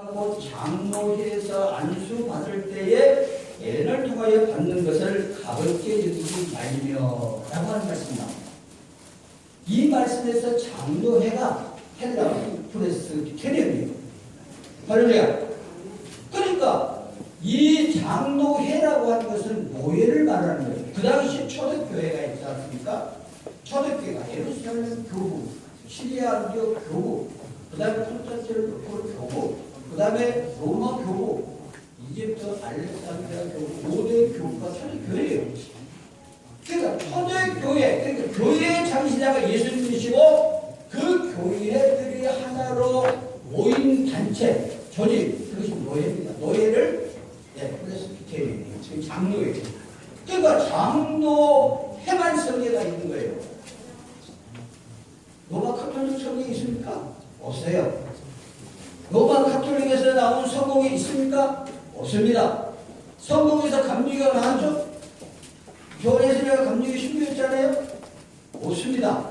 하고 장로회에서 안수 받을 때에 애를 통하여 받는 것을 가볍게 여기지 말며 라고 하는 말씀이 나옵니다. 이 말씀에서 장로회가 헬라 프레스 개념이에요. 할렐루야. 그러니까 이 장로회라고 하는 것은 노예를 말하는 거예요. 그 당시 초대교회가 있지 않습니까? 초대교회가 예루살렘 교부, 시리아교 교부, 그 다음에 콘스탄티노플 교부, 그 다음에 로마 교부, 이집트 알렉산드리아 교부, 5대 교부가 초대교회예요. 그러니까 초대교회, 그러니까 교회의 창시자가 예수님이시고 그 교회들이 하나로 모인 단체, 조직, 그것이 노예입니다. 노예를 프레스비테리언이에요. 지금 장로예요. 그러니까 장로회만 성계가 있는 거예요. 로마 카톨릭 성경이 있습니까? 없어요. 로마 카톨릭에서 나온 성공이 있습니까? 없습니다. 성공에서 감리교가 나왔죠? 교회에서 감리교 신교했잖아요? 없습니다.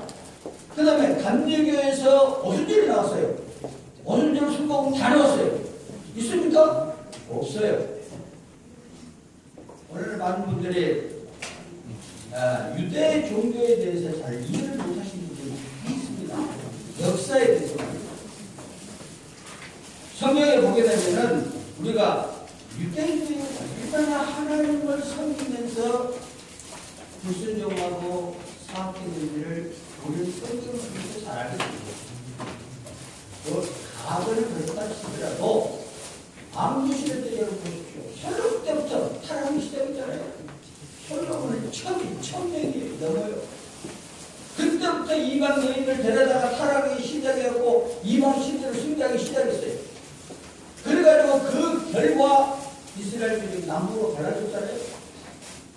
그 다음에 감리교에서 오순절이 나왔어요. 오순절 성공은 다 나왔어요. 있습니까? 없어요. 오늘 많은 분들이 유대 종교에 대해서 잘 이해를 못하시는 분들이 있습니다. 역사에 대해서 성경에 보게 되면은 우리가 유대인들이 얼마나 하나님을 섬기면서 불순종하고 사악했는지를 우리는 성경을 통해서 잘 알게 됩니다. 과거를 그랬다 치더라도 왕조시대 때 여러분 보십시오. 솔로몬 때부터 타락 시대였잖아요. 솔로몬은 1000명이 넘어요. 그때부터 이방 여인을 데려다가 타락이 시작했고 이방 시대로 승리하기 시작했어요. 그래가지고 그 결과 이스라엘들이 남부로 갈라졌잖아요.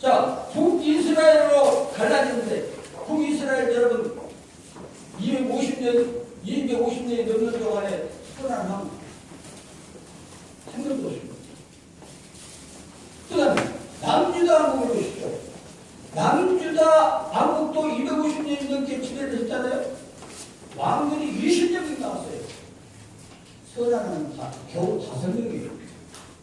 자, 북이스라엘로 갈라졌는데 북이스라엘 여러분 250년이 넘는 동안에 편안함 한 번도 없습니다. 그 다음에 남유다 왕국을 보십시오. 남유다 왕국도 250년이 넘게 지배를 했잖아요. 왕들이 20명이 나왔어요. 선하는 겨우 5명이에요.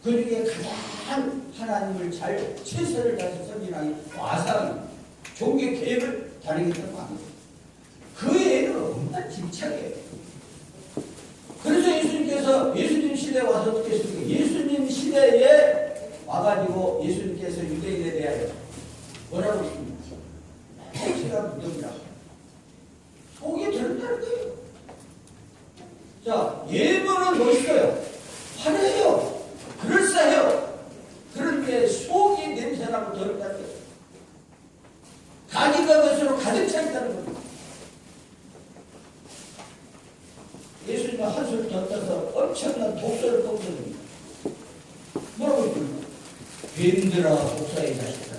그 중에 가장 하나님을 잘 최선을 다해서 섬기는 와상 종교 계획을 다니겠다는 왕이에요. 그 애는 얼마나 집착해요. 그래서 예수님 시대에 와서 어떻게 했습니까? 예수님 시대에 와가지고 예수님께서 유대인에 대하여 뭐라고 했습니까? 제가 무덤이라고. 속이 드러나는 거예요. 자, 예물은 멋있어요. 화려해요. 그럴싸해요. 그런데 속이 냄새나고 더럽다는 거예요. 가지가 것으로 가득 차 있다는 겁니다. 예수님은 한술 더 떠서 엄청난 독서를 뻗습니다. 뭐라고 했습니까? 뱀들아 독사의 자식들아.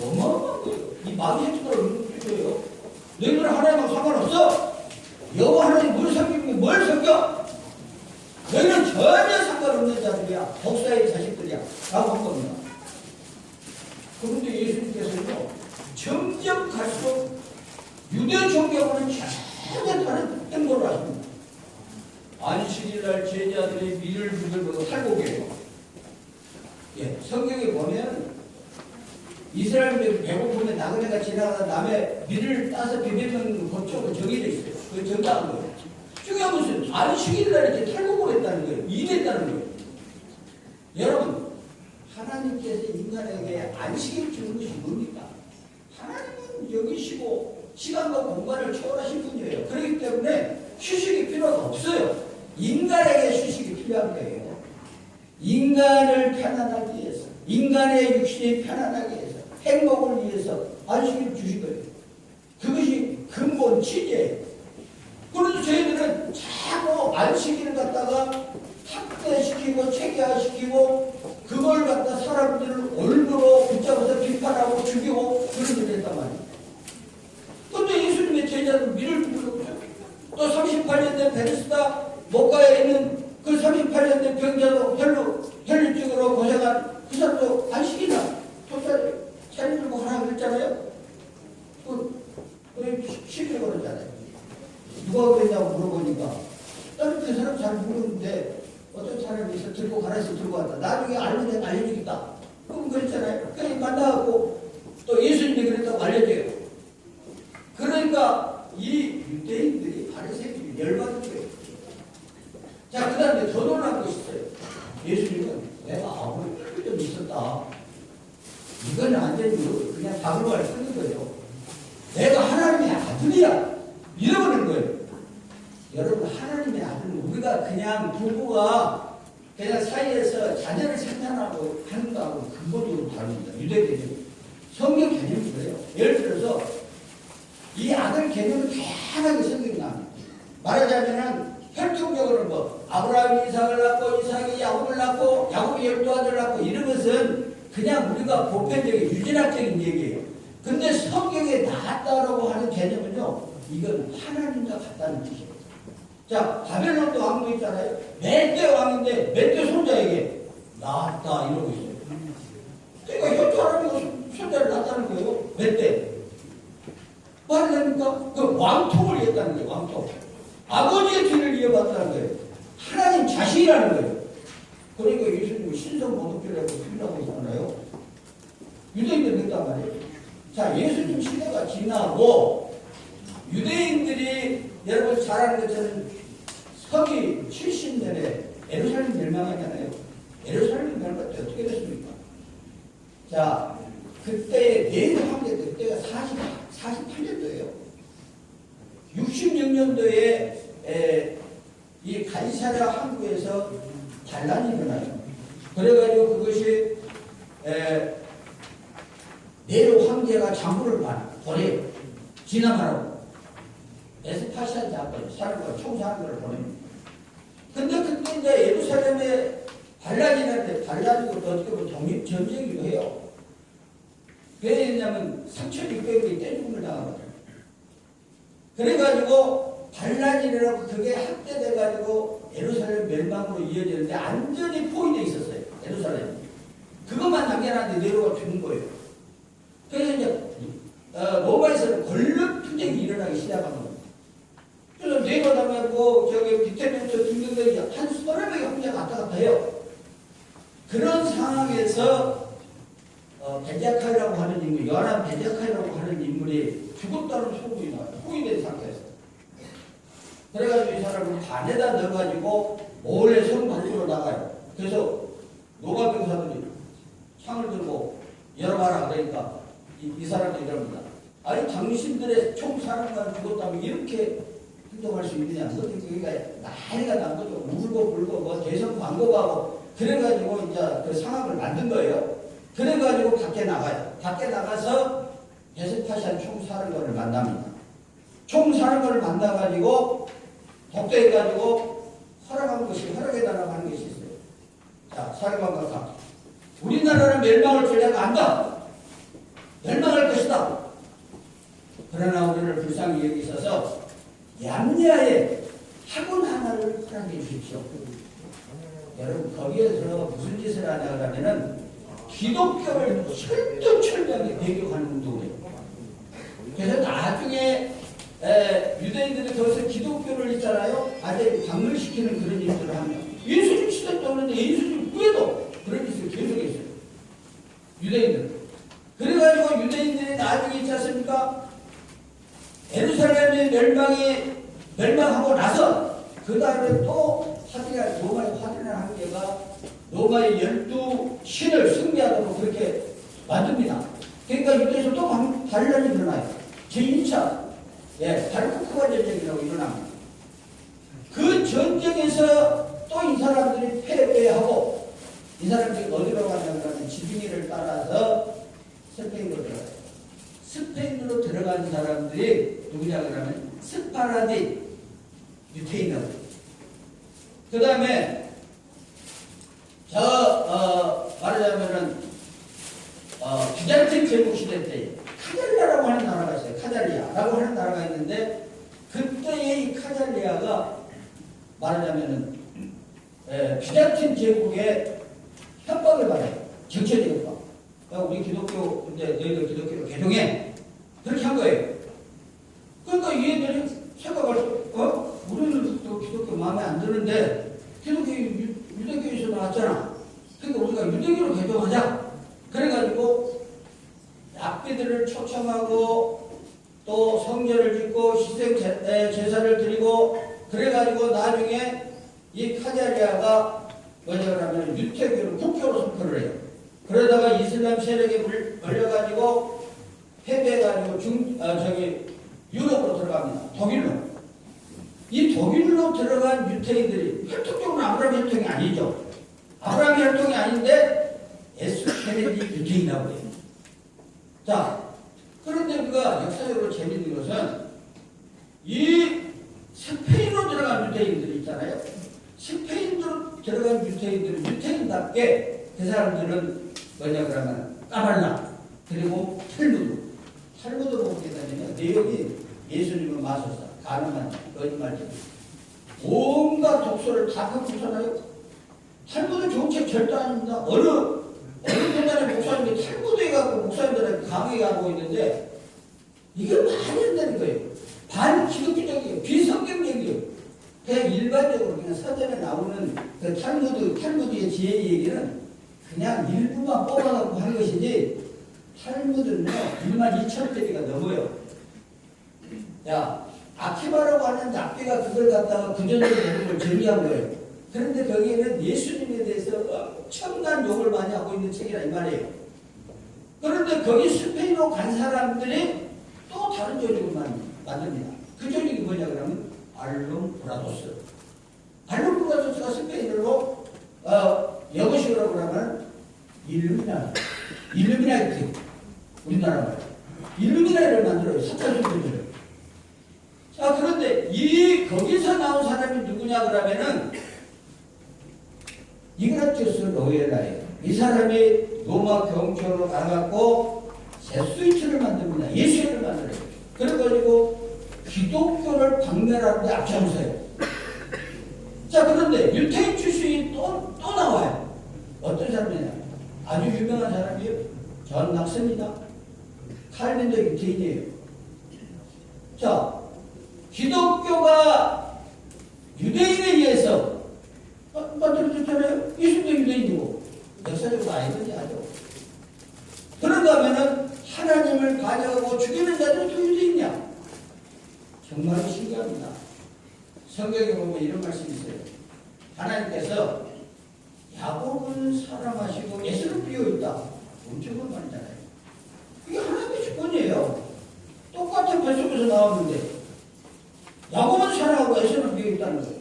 어마어마한 거예요. 이 마귀 새끼들을 이렇게 너희들은 하나님하고 상관없어. 여호와 하나님 뭘 섬기면 뭘 섬겨? 너희는 전혀 상관없는 자들이야. 독사의 자식들이야. 라고 한 겁니다. 그런데 예수님께서는요, 점점 갈수록 유대 종교하고는 전혀 다른 행보를 하십니다. 안식일날 제자들이 밀을 두들고 탈곡이에요. 예, 성경에 보면 이스라엘들이 배고프면 나그네가 지나가다 남의 밀을 따서 비벼먹는 법적으로 정해져 있어요. 그게 정당한 거예요. 중요한 것은 안식일날 이렇게 탈곡을 했다는 거예요. 일했다는 거예요. 여러분, 하나님께서 인간에게 안식일 주는 것이 뭡니까? 하나님은 여기시고 시간과 공간을 초월하신 분이에요. 그렇기 때문에 휴식이 필요가 없어요. 인간에게 휴식이 필요한 거예요. 인간을 편안하기 위해서, 인간의 육신이 편안하기 위해서, 행복을 위해서 안식일을 주신 거예요. 그것이 근본 취지예요. 그런데 저희들은 자꾸 안식일을 갖다가 학대시키고 체계화시키고 그걸 갖다 사람들을 얼굴로 붙잡아서 비판하고 죽이고 그런 일을 했단 말이에요. 그런데 예수님의 제자들은 밀을 두고 또 38년 된 베데스다 목가에 있는 그 38년 된 병자도 혈류증으로 고생한 그 사람도 안식일날 돗자리 차려들고 하라고 그랬잖아요. 시비를 걸었잖아요. 누가 그랬냐고 물어보니까 나는 그 사람 잘 모르는 있는데 어떤 사람이 있어 들고 가라서 들고 왔다. 나중에 알면 알려주겠다. 그럼 그랬잖아요. 그래 만나갖고 또 예수님이 그랬다고 알려줘요. 그러니까 이 유대인들이 바리새인들이 열받은 거예요. 자, 그 다음에 더 놀란 것이 있어요. 예수님은 내가 아버지가 좀 있었다. 이건 안 되니 그냥 바글바글 쓰는 거예요. 내가 하나님의 아들이야. 이러는 거예요. 여러분, 하나님의 아들은 우리가 그냥 부부가 그냥 사이에서 자녀를 생산하고 하는 거하고 근본적으로 다릅니다. 유대교는 성경 개념이 그래요. 예를 들어서 이 아들 개념은 다양하게 성경이 나옵니다. 말하자면은 혈통적으로 뭐 아브라함이 이삭을 낳고 이삭이 야곱을 낳고 야곱이 12아들을 낳고 이런 것은 그냥 우리가 보편적인 유전학적인 얘기예요. 근데 성경에 나왔다라고 하는 개념은요, 이건 하나님과 같다는 뜻이에요. 자, 바벨론도 왕도 있잖아요. 멧대 왕인데 멧대 손자에게 낳았다 이러고 있어요. 그러니까 혈통하는 손자를 낳았다는 거예요. 멧대. 말이 됩니까? 그 왕통을 이었다는 거예요. 왕통. 아버지의 뒤를 이어봤다는 거예요. 하나님 자신이라는 거예요. 그러니까 예수님은 신성 모독죄라고 표현하고 있잖아요. 유대인들 그랬단 말이에요. 자, 예수님 시대가 지나고 유대인들이 여러분 잘 아는 것처럼 서기 70년에 예루살렘 멸망하잖아요. 예루살렘 멸망 때 어떻게 됐습니까? 자, 그때 네로 황제 그때가 48년도예요. 66년도에 이 가이사랴 항구에서 반란이 일어나요. 그래가지고 그것이 네로 황제가 장군을 보내요. 진압하라고. 에스파시안 장군, 사람과 총사하는 걸 보냅니다. 근데 그때 이제 예루살렘에 반란이 일어났는데 반란이고 어떻게 보면 독립전쟁이기도 해요. 왜 했냐면 3,600명이 떼죽음을 당하거든요. 그래가지고 반란이 일어나고 그게 확대돼가지고 예루살렘 멸망으로 이어지는데 완전히 포위되어 있었어요. 예루살렘. 그것만 남겨놨는데 네로가 죽은 거예요. 그래서 이제 로마에서는 권력 투쟁이 일어나기 시작한 겁니다. 그래서 네로 당하고 저기 밑에부터 등등등이 한 서너 명이 혼자 왔다 갔다 해요. 그런 상황에서 베자카이라고 하는 인물, 요한 베자카이라고 하는 인물이 죽었다는 소문이 나와요. 포위된 상태에서. 그래가지고 이 사람을 반에다 넣어가지고 몰래 성 밖으로 나가요. 그래서 로마 병사들이 창을 들고 열어봐라. 그러니까 이 사람들이 이럽니다. 아니 당신들의 총사령관 죽었다면 이렇게 행동할 수 있느냐. 그것도 그러니까 난리가 난 거죠. 울고 불고 뭐 대성 광고하고 그래가지고 이제 그 상황을 만든 거예요. 그래가지고 밖에 나가요. 밖에 나가서 베스파시안 총사령관을 만납니다. 총사령관을 만나가지고 독대해가지고 허락해달라고 하는 것이 있어요. 자, 사령관과 우리나라는 멸망할 줄 내가 안다. 멸망할 것이다. 그러나 우리를 불쌍히 여기셔서 얌야에 학원 하나를 허락해 주십시오. 여러분 거기에서 무슨 짓을 하냐 그러면은 기독교를 철두철미하게 배격하는 운동이에요. 그래서 나중에 유대인들이 거기서 기독교를 있잖아요. 아주 박멸시키는 그런 일들을 하면 예수님 시대도 없는데 예수님 후에도 그런 짓을 계속했어요. 유대인들. 그래가지고 유대인들이 나중에 있지 않습니까? 예루살렘의 멸망하고 나서 그 다음에 또 로마의 화려한 한계가 로마의 12신을 승리하도록 그렇게 만듭니다. 그러니까 유대에서 또 반란이 일어나요. 제2차 바르코크바 전쟁이라고 일어납니다. 그 전쟁에서 또 이 사람들이 패배하고 이 사람들이 어디로 가냐면 지중해를 따라서 스페인으로 들어가요. 스페인으로 들어간 사람들이 누구냐 그러면 스파라디 유태인들. 그 다음에 말하자면은 비잔틴 제국 시대 때 카잘리아라고 하는 나라가 있어요. 카잘리아라고 하는 나라가 있는데 그때의 이 카잘리아가 말하자면은 비잔틴 제국의 협박을 받아요. 정치적 협박. 우리 기독교 근데 너희들 기독교로 개종해. 그렇게 한 거예요. 그러니까 얘들이 생각을 우리는 또 기독교 마음에 안 드는데 기독교 제사를 드리고 그래가지고 나중에 이 카자리아가 뭐냐면 유태교를 국교로 선포를 해요. 그러다가 이슬람 세력에 물려가지고 패배해가지고 유럽으로 들어갑니다. 독일로. 이 독일로 들어간 유태인들이 혈통적으로 아브라함 혈통이 아니죠. 아브라함 혈통이 아닌데 에스페레디 유태인이라고 해요. 자, 그런데 우리가 역사적으로 재밌는 것은 이 스페인으로 들어간 유태인들이 있잖아요. 스페인으로 들어간 유태인들은 유태인답게 그 사람들은 뭐냐 그러면 까발라 그리고 탈무드 보게 되면 내용이 예수님은 마술사, 가늠한 거짓말쟁이 온갖 독소를 다 갖고서나요. 탈무드 좋은 책 절대 아닙니다. 어느 분야의 목사님이 탈무드에 갖고 목사님들한테 강의하고 있는데 이게 말이 안 되는 거예요. 반기독교적이에요. 비성경적이에요. 그냥 일반적으로 그냥 서점에 나오는 그 탈무드의 지혜 얘기는 그냥 일부만 뽑아갖고 하는 것이지 탈무드는요 12,000페이지가 넘어요. 야, 아키바라고 하는 납비가 그걸 갖다가 구전적으로 보는 걸 정리한 거예요. 그런데 거기에는 예수님에 대해서 엄청난 욕을 많이 하고 있는 책이라 이 말이에요. 그런데 거기 스페인으로 간 사람들이 또 다른 조직을 만듭니다. 그 조직이 뭐냐 그러면 알룸브라도스. 알룸브라도스가 스페인어로 영어식으로 그러면 일루미나이트. 우리나라 말. 일루미나이트를 만들어요. 사탄주의를. 자, 그런데 거기서 나온 사람이 누구냐 그러면은 이그나티우스 로엘라예요. 이 사람이 로마 경찰로 가갖고 제수이트를 만듭니다. 예수를 만들어요. 그래가지고 기독교를 박멸하는데 앞장서요. 자, 그런데 유태인 출신이 또 나와요. 어떤 사람이냐? 아주 유명한 사람이에요. 존 낙스입니다. 칼빈도 유태인이에요. 자, 기독교가 유대인에 의해서 만들어졌잖아요. 예수도 유대인이고 역사적으로 아이들이 하죠. 그런가 하면은 하나님을 가져가고 죽이는 자들은 또 유대인이야. 정말 신기합니다. 성경에 보면 이런 말씀이 있어요. 하나님께서 야곱은 사랑하시고 에서를 비워있다. 엄청난 말이잖아요. 이게 하나님의 주권이에요. 똑같은 뱃속에서 나왔는데 야곱은 사랑하고 에서를 비워있다는 거예요.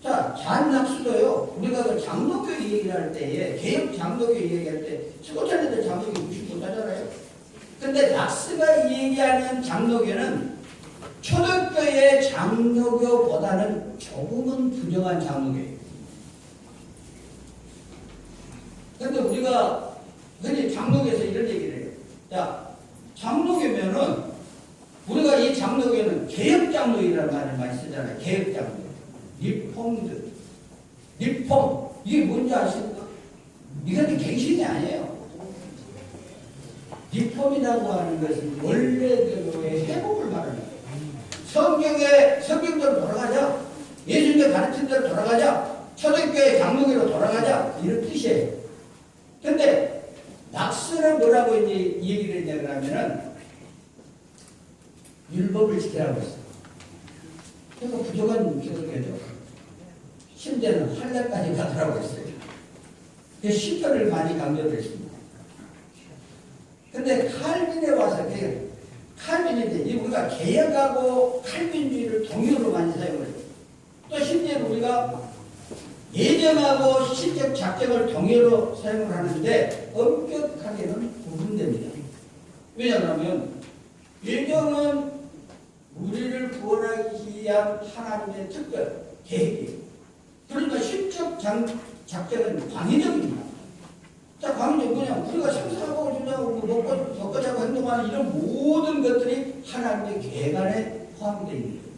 자, 잔낙수도요. 우리가 그 장로교 얘기를 할 때에 개혁 장로교 얘기할 때 스코틀랜드 장로교 무시 못하잖아요. 근데 낙스가 얘기하는 장로교는 초대교의 장로교보다는 조금은 부정한 장로교예요. 근데 우리가 흔히 장로교에서 이런 얘기를 해요. 자, 장로교면은 우리가 이 장로교는 개혁 장로이라는 말을 많이 쓰잖아요. 개혁 장로. 리폼드. 리폼. 이게 뭔지 아십니까? 이건 갱신이 아니에요. 리폼이라고 하는 것은 원래대로의 회복을 말하는 거예요. 성경대로 돌아가자. 예수님의 가르친 대로 돌아가자. 초대교회 장로교로 돌아가자. 이런 뜻이에요. 근데 낙스는 뭐라고 이제 얘기를 했냐 그러면은 율법을 지키라고 했어요. 그러니까 부족한 기독교죠. 심지어는 할례까지 가더라고 했어요. 그래서 시편을 많이 강조를 했습니다. 근데 칼빈에 와서 칼빈인데 우리가 개혁하고 칼빈주의를 동의어로 많이 사용을 해요. 또 심지어 우리가 예정하고 시적 작정을 동의어로 사용을 하는데 엄격하게는 구분됩니다. 왜냐하면 예정은 우리를 구원하기 위한 하나님의 특별 계획이에요. 그러니까 시적 작정은 광의적입니다. 자, 광의적 뭐냐? 우리가 생사하고 준다고 먹고 자고 행동하는 이런 모든 것들이 하나님의 계획 안에 포함되어 있는 거예요.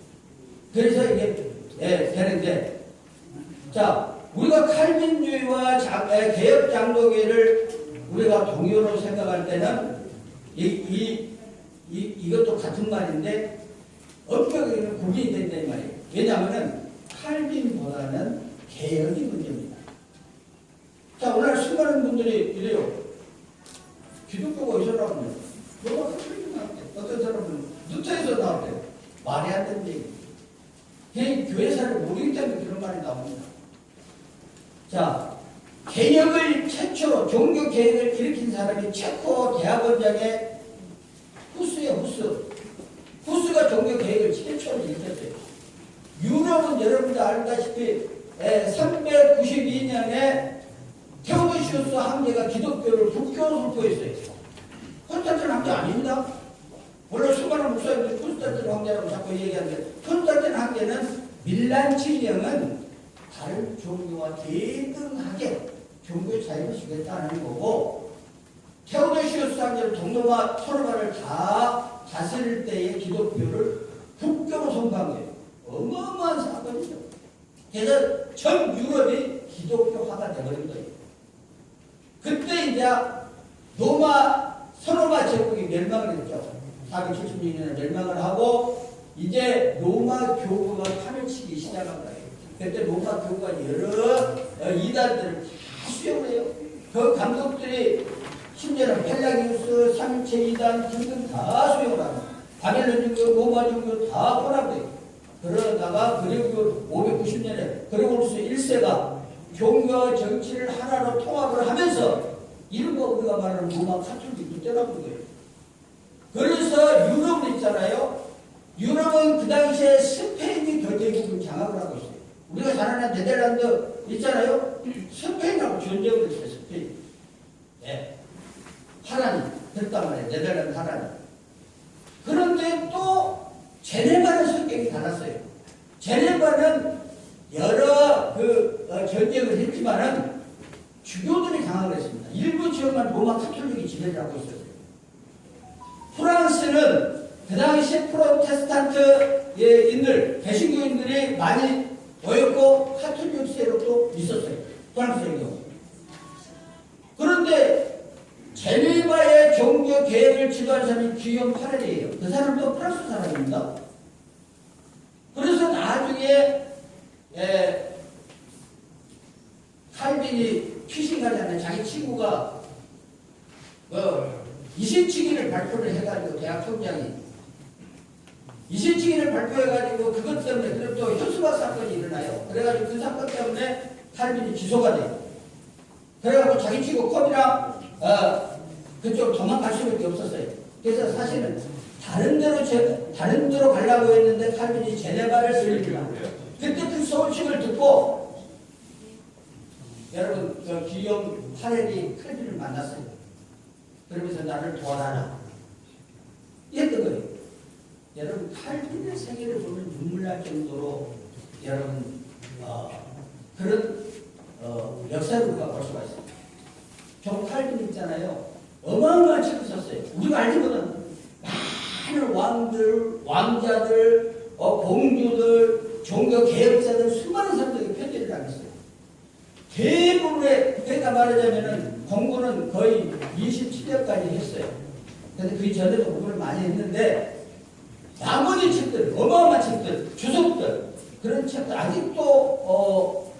그래서 이게 되는데, 자, 우리가 칼빈주의와 개혁 장로교를 우리가 동요로 생각할 때는 이것도 같은 말인데 엄격하게는 구분이 된다는 말이에요. 왜냐하면 칼빈보다는 개혁이 문제입니다. 자, 오늘 수많은 분들이 이래요. 기독교가 어디서 나오냐? 너가 칼빈 나왔대. 어떤 사람은 교회사를 모르기 때문에 그런 말이 나옵니다. 자, 개혁을 최초로 종교 개혁을 일으킨 사람이 체코 대학원장의 후스예요. 후스가 종교 개혁을 최초로 일으켰어요. 유럽은 여러분들 알다시피 392년에 테오도시우스 황제가 기독교를 국교로 선포했어요. 콘스탄틴 황제 아닙니다. 물론 수많은 목사님들이 콘스탄틴 황제라고 자꾸 얘기하는데, 콘스탄틴 황제는 밀란 칙령은 다른 종교와 대등하게 종교 자유를 주겠다는 거고, 테오도시우스 황제는 동로마 서로마를 다 다스릴 때의 기독교를 국교로 선포한 거예요. 어마어마한 사건이죠. 그래서 전 유럽이 기독교화가 되버린 거예요. 그때 이제 서로마 제국이 멸망을 했죠. 476년에 멸망을 하고 이제 로마 교구가 판을 치기 시작한 거예요. 그때 로마 교구가 여러 이단들을 다 수용을 해요. 그 감독들이 심지어는 펠라기우스, 삼일체 이단 등등 다 수용을 합니다. 바벨론 종교, 로마 종교 다 혼합돼요. 그러다가 그리고 590년에 그레고리우스 1세가 종교와 정치를 하나로 통합을 하면서 이른바 우리가 말하는 로마 카톨릭이 떠나본 거예요. 그래서 유럽은 있잖아요. 유럽은 그 당시에 스페인이 더 대국을 장악을 하고 있어요. 우리가 잘 아는 네덜란드 있잖아요. 스페인하고 전쟁을 했어요. 스페인. 네. 하나님 됐단 말이에요. 네덜란드 하나님. 그런데 또 제네바는 성격이 달랐어요. 제네바는 여러 전쟁을 했지만은 주교들이 강하게 했습니다. 일부 지역만 로마 카톨릭이 지배를 하고 있었어요. 프랑스는 그 당시 프로테스탄트인들, 개신교인들이 많이 모였고 카톨릭 세력도 있었어요. 프랑스의 경우. 그런데 제네바의 종교 개혁을 지도한 사람이 기욤 파렐이에요. 그 사람도 프랑스 사람입니다. 그래서 나중에 칼빈이 피신가지 않는 자기 친구가 이신치기를 발표를 해가지고 대학 총장이 이신치기를 발표해가지고 그것 때문에 그리고 또 현수막 사건이 일어나요. 그래가지고 그 사건 때문에 칼빈이 기소가 돼요. 그래가지고 자기 친구 컵이랑 그쪽 도망갈 수밖에 없었어요. 그래서 사실은 다른 데로 가려고 했는데 칼빈이 제네바를 쓰립니다. 그때 그 소식을 듣고 여러분 기욤 파렐이 칼빈을 만났어요. 그러면서 나를 도와라 이랬던 거예요. 여러분 칼빈의 생애를 보면 눈물 날 정도로 여러분 그런 역사를 우리가 볼 수가 있습니다. 종 칼빈 있잖아요. 어마어마한 책을 썼어요. 우리가 알기보다는 많은 왕들, 왕자들, 공주들, 종교 개혁자들 수많은 사람들에게 편지를 남겼어요. 대부분의 그러니까 말하자면은 공부는 거의 27년까지 했어요. 근데 그 전에도 공부를 많이 했는데 나머지 책들, 어마어마한 책들, 주석들 그런 책들 아직도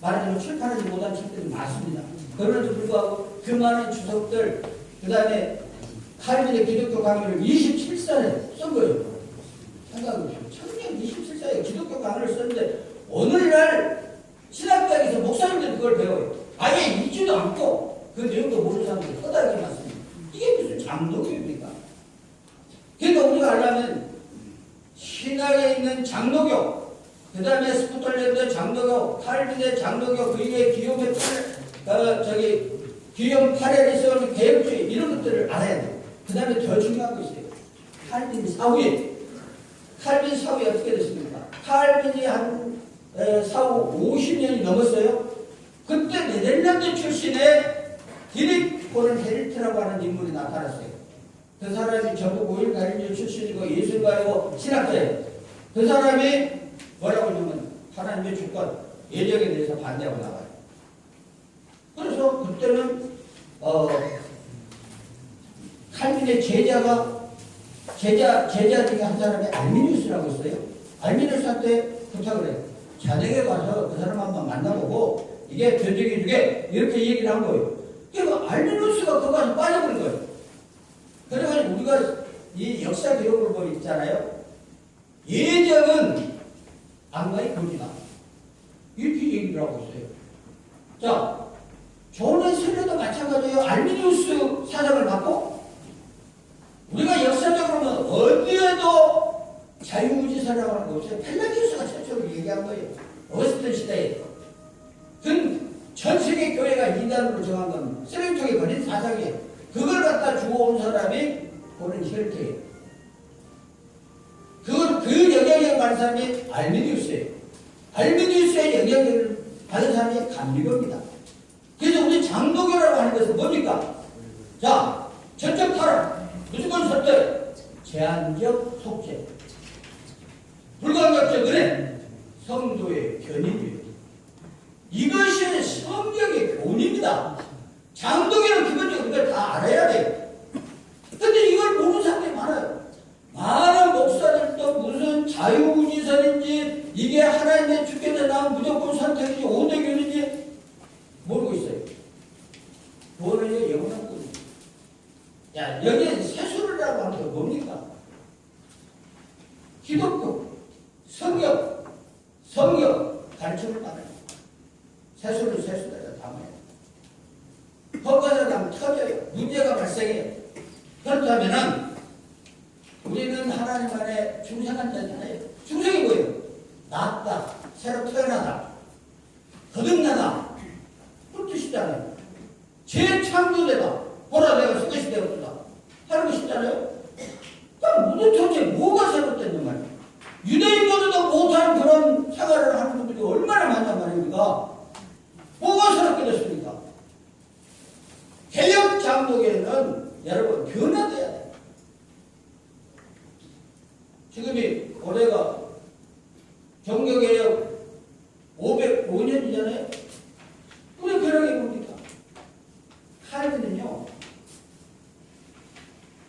말하자면 출판하지 못한 책들이 많습니다. 그럼에도 불구하고 그 많은 주석들 그 다음에 칼빈의 기독교 강의를 27살에 쓴 거예요. 생각해보세요. 청년 27살에 기독교 강의를 썼는데 오늘날 신학대학에서 목사님들이 그걸 배워요. 아예 읽지도 않고 그 내용도 모르는 사람들이 허다하게 많습니다. 이게 무슨 장로교입니까? 그러니까 우리가 알려면 신학에 있는 장로교, 그 다음에 스코틀랜드 장로교, 칼빈의 장로교, 그 위에 기욤의 기욤 파렐이 세우는 개혁주의 이런 것들을 알아야 돼요. 그 다음에 더 중요한 거 있어요. 칼빈 사후에. 칼빈 사후에 어떻게 됐습니까? 칼빈이 한 사후 50년이 넘었어요. 그때 네덜란드 출신의 디릭 본 헤리트라고 하는 인물이 나타났어요. 그 사람이 전국 5일 가림교 출신이고 예술가이고 신학자예요. 그 사람이 뭐라고 하냐면 하나님의 주권, 예정에 대해서 반대하고 나가요. 그래서 그때는 칼빈의 제자 중에 한 사람이 알미니우스라고 있어요. 알미니우스한테 부탁을 해요. 자택에 가서 그 사람 한번 만나보고 이게 변정해 주게 이렇게 얘기를 한 거예요. 그러니까 알미니우스가 그거 가서 빠져버린 거예요. 그래가지고 우리가 이 역사 기록을 보고 있잖아요. 예정은 악마의 거지다. 이렇게 얘기를 하고 있어요. 자, 조선의 세례도 마찬가지예요. 알미니우스 사상을 받고 우리가 역사적으로는 어디에도 자유의지사라고 하는 거 없어요. 펠라기우스가 최초로 얘기한 거예요. 어스턴 시대에. 전 세계 교회가 이단으로 정한 건 쓰레기통에 버린 사상이에요. 그걸 갖다 주워온 사람이 보는 혈태예요. 그 영향력을 받은 사람이 알미니우스예요. 알미니우스의 영향력을 받은 사람이 감리교입니다. 그래서 우리 장로교라고 하는 것은 뭡니까? 자, 전적 탈환, 무조건 선택, 제한적 속죄, 불가역적 은혜, 성도의 견인이에요. 이것이 성경의 교훈입니다. 장로교는 기본적으로 이걸 다 알아야 돼요. 근데 이걸 모르는 사람들이 많아요. 많은 목사들도 무슨 자유의지선인지 이게 하나님의 주께서 나온 무조건 선택인지 오대교인지 모르고 있어요. 그거는 영원한 꿈. 야, 여기에 세수라고 하는 게 뭡니까? 기독교, 성경 가르침을 받아요. 세수를 세수대로 담아요. 헛것을 하면 터져요. 문제가 발생해요. 그렇다면은 우리는 하나님 안에 중생한 자잖아요. 중생이 뭐예요? 낫다, 새로 태어나다, 거듭나다, 그 뜻이잖아요. 재창조되다, 보라 내가 새 것이 되었다 하는 것이잖아요. 그럼 도대체 뭐가 잘못됐는 말이에요? 유대인보다도 못한 그런 생활을 하는 분들이 얼마나 많단 말입니까? 뭐가 새롭게 됐습니까? 개혁 장로교회는 여러분 변화돼야 돼요. 지금이 올해가 종교개혁 505년이잖아요. 우리 변화가 뭡니까? 칼빈은요,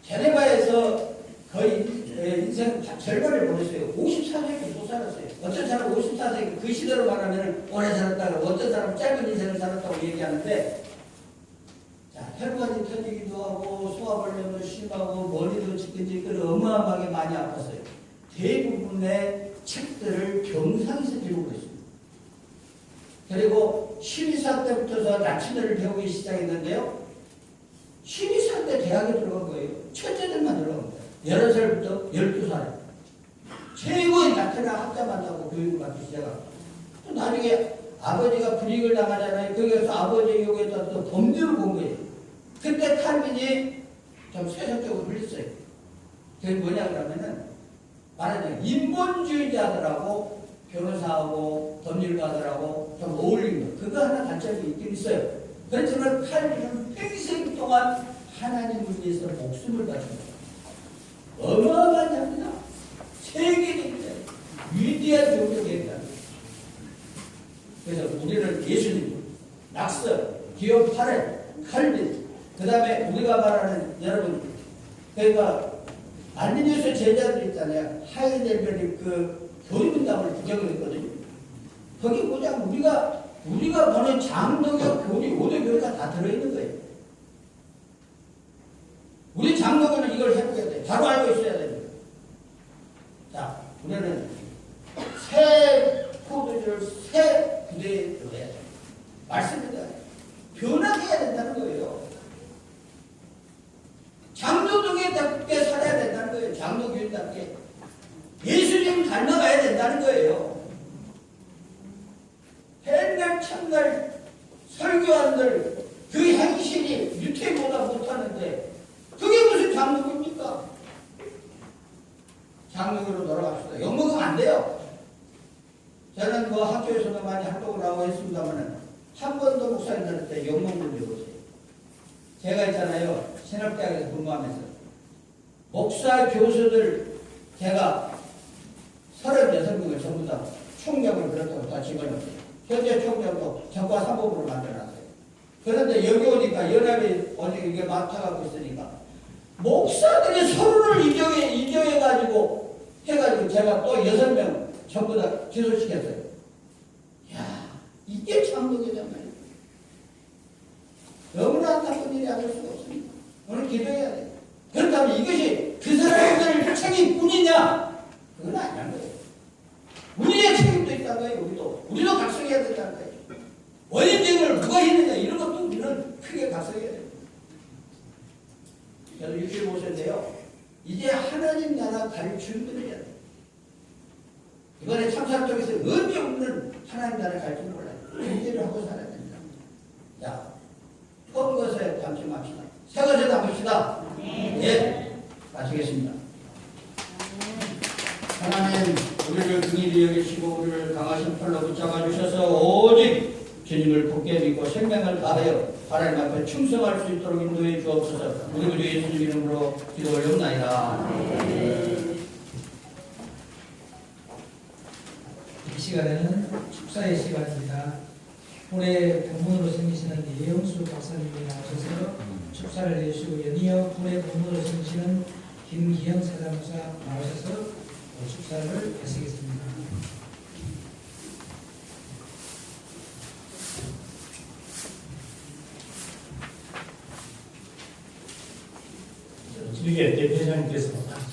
제네바에서 거의 인생 절반을 보냈어요. 54세기 못 살았어요. 어떤 사람은 54세기 그 시대로 말하면 오래 살았다고, 어떤 사람은 짧은 인생을 살았다고 얘기하는데, 자, 혈관이 터지기도 하고 소화불량도 심하고 머리도 지끈지끈 어마어마하게 많이 아팠어요. 대부분의 책들을 경상에서 배우고 있습니다. 그리고 12살 때부터서 라틴어를 배우기 시작했는데요. 12살 때 대학에 들어간 거예요. 첫째들만 들어간 거예요. 11살부터 12살. 최고의 라틴어 학자 만나고 교육을 받기 시작하고. 또 나중에 아버지가 불이익을 당하잖아요. 거기서 아버지 욕에다 또 범죄를 본 거예요. 그때 칼빈이 좀 세속적으로 흘렸어요. 그게 뭐냐 그러면은 말하자면 인본주의자들하고 변호사하고 법률가들하고 좀 어울리는 거. 그거 하나 단점이 있긴 있어요. 그렇지만 칼빈은 평생 동안 하나님을 위해서 목숨을 바칩니다. 어마어마한 자입니다. 세계적인 위대한 종교개혁자. 그래서 우리는 예수님, 낙서, 기업 파레, 칼빈, 그 다음에 우리가 말하는 여러분, 그러니까 알미니우스 제자들 있잖아요. 하이델베르 그 교리문답을 부정을 했거든요. 거기 보자면 우리가 보는 장로교 교리 5대 교리가 다 들어있는 거예요. 우리 장로교는 이걸 해보게 돼. 바로 알고 있어야 됩니다. 자, 우리는 새 코드를 새 부대에 넣어야 돼. 말씀입니다. 변화해야 된다는 거예요. 장로교회답게 살아야 된다는 거예요. 장로교회답게. 예수님 닮아가야 된다는 거예요. 옛날 참날 설교한들 그 행실이 유태보다 못하는데 그게 무슨 장로교입니까? 장로교로 돌아갑시다. 욕먹으면 안 돼요. 저는 뭐 학교에서도 많이 활동을 하고 했습니다만 한 번도 목사님들한테 욕먹는 적이 없어요. 제가 있잖아요. 신학대학에서 근무하면서 목사 교수들 제가 36명을 전부 다 총장을 그렇다고 다 집어넣었어요. 현재 총장도 전과 사법으로 만들어놨어요. 그런데 여기 오니까 연합이 어디 이게 맡아가고 있으니까 목사들이 서로를 이정해가지고 해가지고 제가 또 6명 전부 다 기소시켰어요. 야, 이게 장로교단 말이에요. 너무나 안타까운 일이 아닐 수가 없습니다. 오늘 기도해야 돼요. 그렇다면 이것이 그 사람들 책임뿐이냐? 그건 아니란 거예요. 우리의 책임도 된다는 거예요. 우리도 각성해야 된다는 거예요. 원인쟁을 누가 했느냐 이런 것도 우리는 크게 각성해야 돼요. 저도 65세인데요. 이제 하나님 나라 갈 준비를 해야 돼요. 이번에 참사람 쪽에서 언제 우리는 하나님 나라 갈 줄 몰라요. 준비를 하고 살아야 됩니다. 자, 처음 것에 담심합시다. 새 것에 담읍시다. 예, 마치겠습니다. 하나님 우리를 긍휼히 여기시고 우리를 강하신 팔로 붙잡아 주셔서 오직 주님을 굳게 믿고 생명을 다하여 하나님 앞에 충성할 수 있도록 인도해 주옵소서. 우리 구주 예수님 이름으로 기도 올려옵나이다. 이 시간에는 축사의 시간입니다. 올해 본문으로 생기시는 이영수 박사님이 나오셔서 축사를 해주시고 연이어 올해 본문으로 생기시는 김기영 사장사 나오셔서 축사를 하시겠습니다. 주님의 대표장님께서